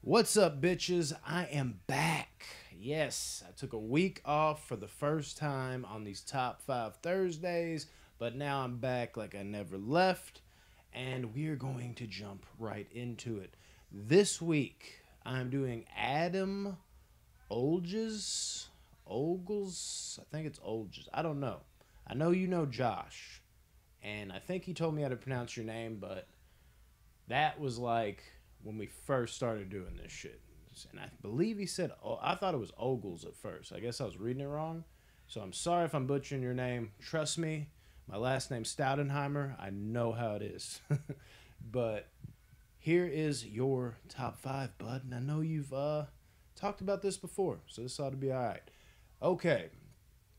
What's up, bitches? I am back. Yes, I took a week off for the first time on these top 5 Thursdays, but now I'm back like I never left, and we're going to jump right into it. This week, I'm doing Adam Olges. Ogles? I think it's Olges. I don't know. I know you know Josh, and I think he told me how to pronounce your name, but that was like when we first started doing this shit. And I believe he said, oh, I thought it was Ogles at first. I guess I was reading it wrong. So I'm sorry if I'm butchering your name. Trust me, my last name's Stoudenheimer. I know how it is. But here is your top five, bud. And I know you've talked about this before, so this ought to be all right. Okay,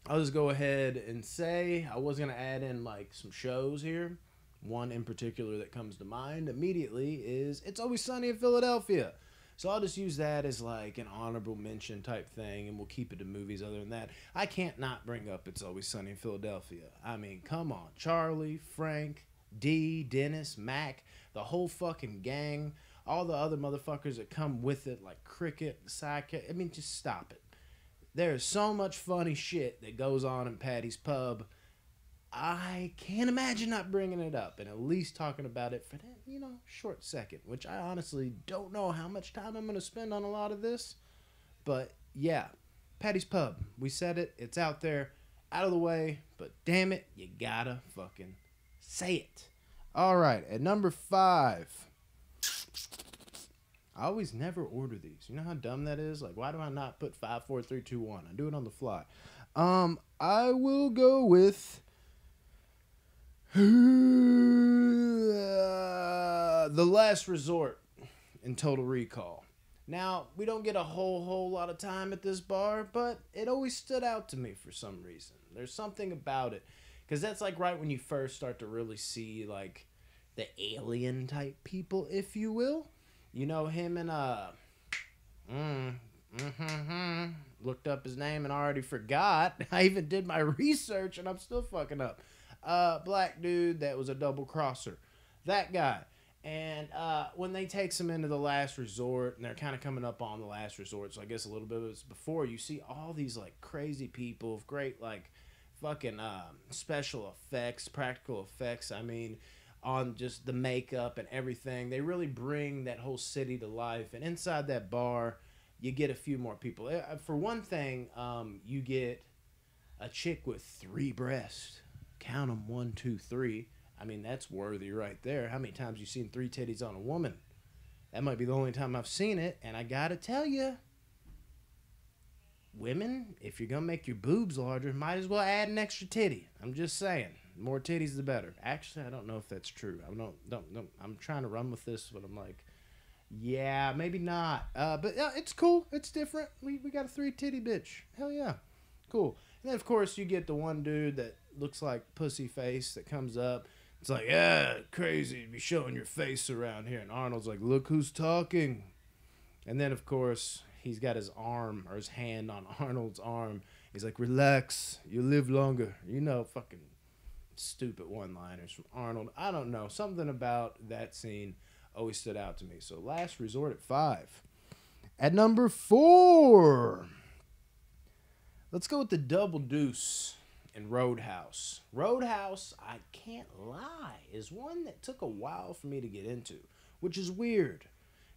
I'll just go ahead and say I was going to add in like some shows here. One in particular that comes to mind immediately is It's Always Sunny in Philadelphia. So I'll just use that as like an honorable mention type thing, and we'll keep it to movies other than that. I can't not bring up It's Always Sunny in Philadelphia. I mean, come on. Charlie, Frank, D, Dennis, Mac, the whole fucking gang, all the other motherfuckers that come with it, like Cricket, the sidekick. I mean, just stop it. There's so much funny shit that goes on in Patty's Pub. I can't imagine not bringing it up and at least talking about it for that, short second, which I honestly don't know how much time I'm going to spend on a lot of this. But yeah, Patty's Pub. We said it. It's out there, out of the way, but damn it, you gotta fucking say it. All right, at number 5. I always never order these. You know how dumb that is? Like, why do I not put 5, 4, 3, 2, 1? I do it on the fly. I will go with The Last Resort in Total Recall. Now, we don't get a whole lot of time at this bar, but it always stood out to me for some reason. There's something about it. Because that's like right when you first start to really see like the alien type people, if you will. You know, him and looked up his name and already forgot. I even did my research and I'm still fucking up. Black dude that was a double crosser. That guy. And when they takes him into the last resort, and they're kind of coming up on the last resort, so I guess a little bit of it's before, you see all these like crazy people of great like fucking special effects, practical effects. I mean, on just the makeup and everything. They really bring that whole city to life. And inside that bar, you get a few more people. For one thing, you get a chick with 3 breasts. Count them, 1, 2, 3. I mean, that's worthy right there. How many times you seen 3 titties on a woman? That might be the only time I've seen it. And I gotta tell you, women, if you're gonna make your boobs larger, might as well add an extra titty. I'm just saying, the more titties the better. Actually, I don't know if that's true. I don't. I'm trying to run with this, but I'm like, yeah, maybe not. But it's cool. It's different. We got a 3 titty bitch. Hell yeah, cool. And then of course you get the one dude that looks like pussy face that comes up. It's like, yeah, crazy to be showing your face around here. And Arnold's like, look who's talking. And then of course he's got his arm or his hand on Arnold's arm. He's like, relax, you live longer. You know, fucking stupid one-liners from Arnold. I don't know. Something about that scene always stood out to me. So Last Resort at 5. At number 4, let's go with the Double Deuce in Roadhouse. Roadhouse, I can't lie, is one that took a while for me to get into, which is weird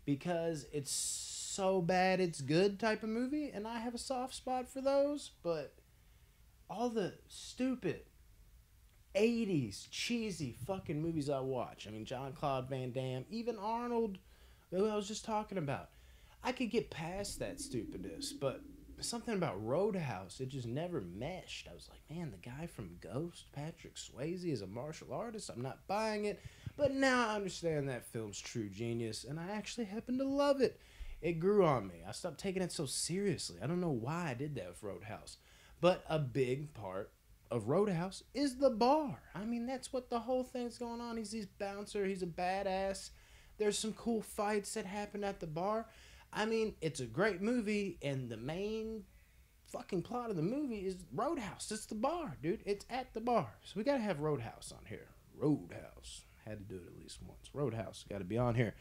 because it's so bad it's good type of movie, and I have a soft spot for those, but all the stupid 80s cheesy fucking movies I watch. I mean, Jean-Claude Van Damme, even Arnold, who I was just talking about. I could get past that stupidness, but something about Roadhouse, it just never meshed. I was like, man, the guy from Ghost, Patrick Swayze, is a martial artist. I'm not buying it. But now I understand that film's true genius, and I actually happen to love it. It grew on me. I stopped taking it so seriously. I don't know why I did that with Roadhouse. But a big part of Roadhouse is the bar. I mean, that's what the whole thing's going on. He's this bouncer. He's a badass. There's some cool fights that happen at the bar. I mean, it's a great movie, and the main fucking plot of the movie is Roadhouse. It's the bar, dude. It's at the bar. So we gotta have Roadhouse on here. Roadhouse. Had to do it at least once. Roadhouse. Gotta be on here.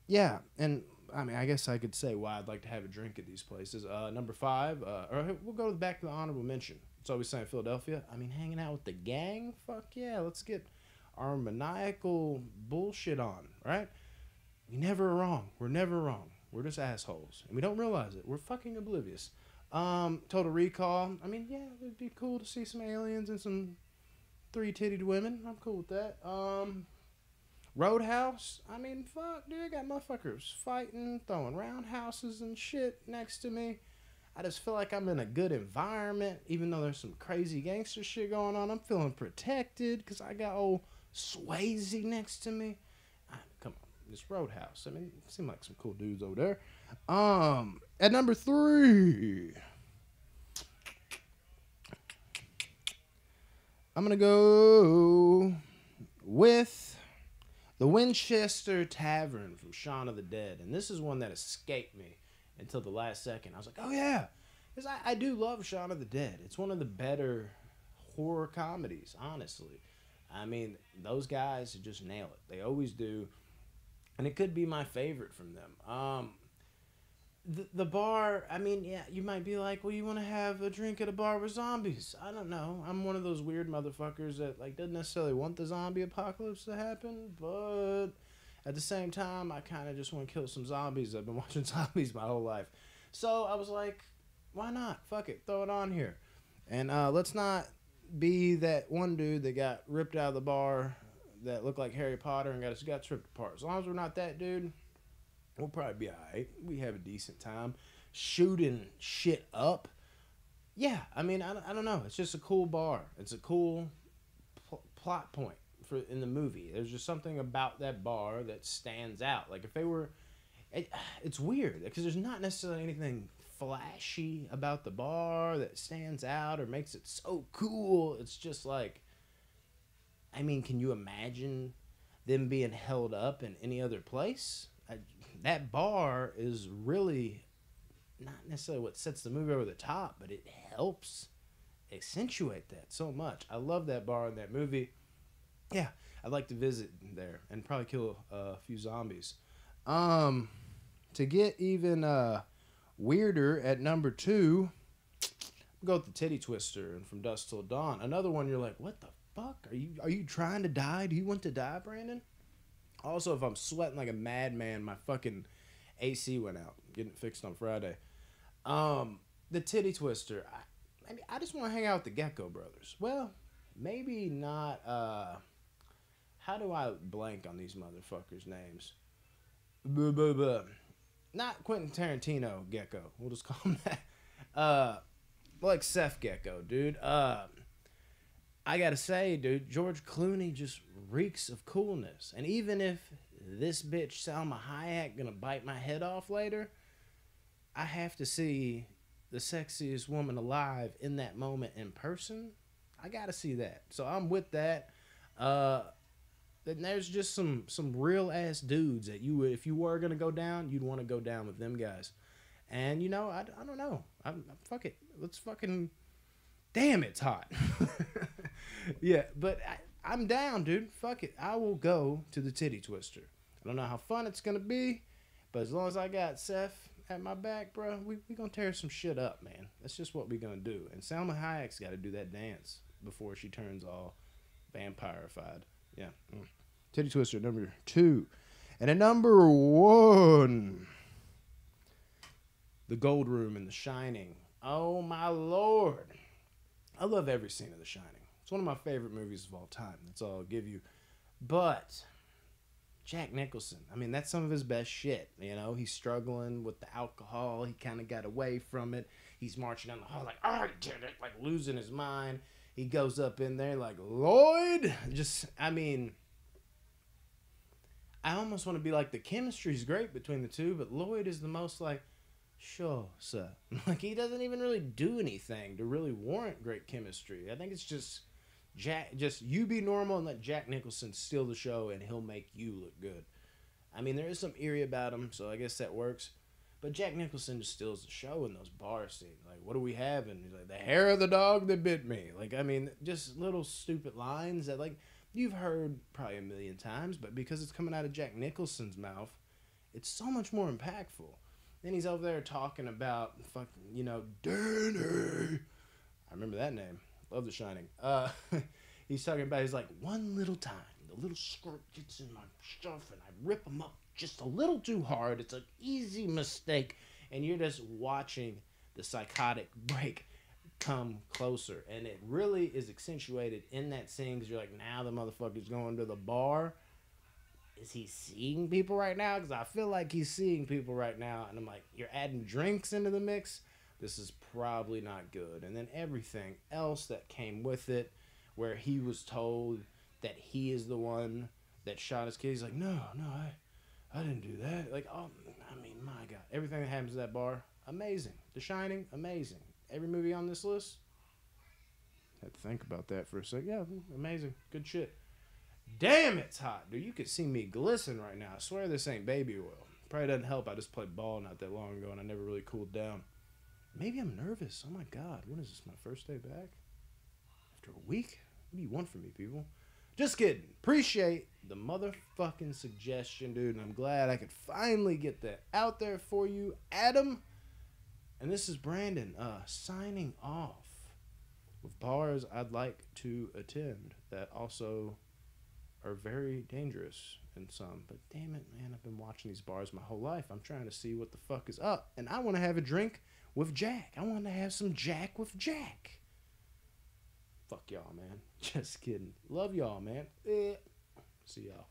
Yeah, and I mean, I guess I could say why I'd like to have a drink at these places. Number five, or we'll go back to the honorable mention. It's always saying Philadelphia. I mean, hanging out with the gang. Fuck yeah, let's get our maniacal bullshit on, right? We never are wrong. We're never wrong. We're just assholes, and we don't realize it. We're fucking oblivious. Total Recall. I mean, yeah, it'd be cool to see some aliens and some three-titted women. I'm cool with that. Roadhouse. I mean, fuck, dude. I got motherfuckers fighting, throwing roundhouses and shit next to me. I just feel like I'm in a good environment, even though there's some crazy gangster shit going on. I'm feeling protected because I got old Swayze next to me. Come on, this Roadhouse. I mean, seem like some cool dudes over there. At number three, I'm gonna go with the Winchester Tavern from Shaun of the Dead. And this is one that escaped me until the last second. I was like, oh yeah. Because I do love Shaun of the Dead. It's one of the better horror comedies, honestly. I mean, those guys just nail it. They always do. And it could be my favorite from them. The bar, I mean, yeah, you might be like, well, you want to have a drink at a bar with zombies. I don't know. I'm one of those weird motherfuckers that like doesn't necessarily want the zombie apocalypse to happen, but at the same time, I kind of just want to kill some zombies. I've been watching zombies my whole life. So I was like, why not? Fuck it. Throw it on here. And let's not be that one dude that got ripped out of the bar that looked like Harry Potter and got his guts ripped apart. As long as we're not that dude, we'll probably be alright. We have a decent time shooting shit up. Yeah, I mean, I don't know. It's just a cool bar. It's a cool plot point for in the movie. There's just something about that bar that stands out. Like if they were, it's weird because there's not necessarily anything flashy about the bar that stands out or makes it so cool. It's just like, I mean, can you imagine them being held up in any other place? That bar is really not necessarily what sets the movie over the top, but it helps accentuate that so much. I love that bar in that movie. Yeah, I'd like to visit there and probably kill a few zombies. To get even weirder at number two, we'll go with the Titty Twister and From Dusk Till Dawn. Another one you're like, what the fuck? Are you trying to die? Do you want to die, Brandon? Also, if I'm sweating like a madman, my fucking AC went out. Getting it fixed on Friday. The Titty Twister. I just want to hang out with the Gecko Brothers. Well, maybe not. How do I blank on these motherfuckers' names? Not Quentin Tarantino Gecko. We'll just call him that. Like Seth Gecko, dude. I gotta say, dude, George Clooney just reeks of coolness. And even if this bitch Salma Hayek gonna bite my head off later, I have to see the sexiest woman alive in that moment in person. I gotta see that. So I'm with that. Then there's just some real ass dudes that you would, if you were gonna go down, you'd want to go down with them guys. And you know, I don't know. Fuck it. Let's fucking. Damn, it's hot. Yeah, but I'm down, dude. Fuck it. I will go to the Titty Twister. I don't know how fun it's going to be, but as long as I got Seth at my back, bro, we going to tear some shit up, man. That's just what we going to do. And Salma Hayek's got to do that dance before she turns all vampirified. Yeah. Titty Twister, number two. And at number one, The Gold Room in The Shining. Oh, my Lord. I love every scene of The Shining. It's one of my favorite movies of all time. That's all I'll give you. But Jack Nicholson, I mean, that's some of his best shit. You know, he's struggling with the alcohol. He kind of got away from it. He's marching down the hall like, I did it, like losing his mind. He goes up in there like, Lloyd. Just, I mean, I almost want to be like, the chemistry's great between the two, but Lloyd is the most like, sure, sir. Like, he doesn't even really do anything to really warrant great chemistry. I think it's just you be normal and let Jack Nicholson steal the show and he'll make you look good. I mean, there is some eerie about him, so I guess that works. But Jack Nicholson just steals the show in those bar scenes. Like, what do we have? And he's like, the hair of the dog that bit me. Like, I mean, just little stupid lines that, like, you've heard probably a million times, but because it's coming out of Jack Nicholson's mouth, It's so much more impactful. Then he's over there talking about fucking, Danny. I remember that name. Love The Shining. He's talking about, he's like, one little time, the little squirt gets in my stuff and I rip them up just a little too hard. It's an easy mistake. And you're just watching the psychotic break come closer. And it really is accentuated in that scene because you're like, now the motherfucker's going to the bar. Is he seeing people right now? Because I feel like he's seeing people right now. And I'm like, you're adding drinks into the mix? This is probably not good. And then everything else that came with it, where he was told that he is the one that shot his kid. He's like, no, I didn't do that. Like, oh, I mean, my God. Everything that happens at that bar, amazing. The Shining, amazing. Every movie on this list, had to think about that for a second. Yeah, amazing. Good shit. Damn, it's hot. Dude, you could see me glisten right now. I swear this ain't baby oil. Probably doesn't help. I just played ball not that long ago, and I never really cooled down. Maybe I'm nervous. Oh, my God. What is this, my first day back? After a week? What do you want from me, people? Just kidding. Appreciate the motherfucking suggestion, dude. And I'm glad I could finally get that out there for you, Adam. And this is Brandon signing off with bars I'd like to attend that also are very dangerous in some. But damn it, man, I've been watching these bars my whole life. I'm trying to see what the fuck is up. And I want to have a drink with Jack. I want to have some Jack with Jack. Fuck y'all, man. Just kidding. Love y'all, man. See y'all.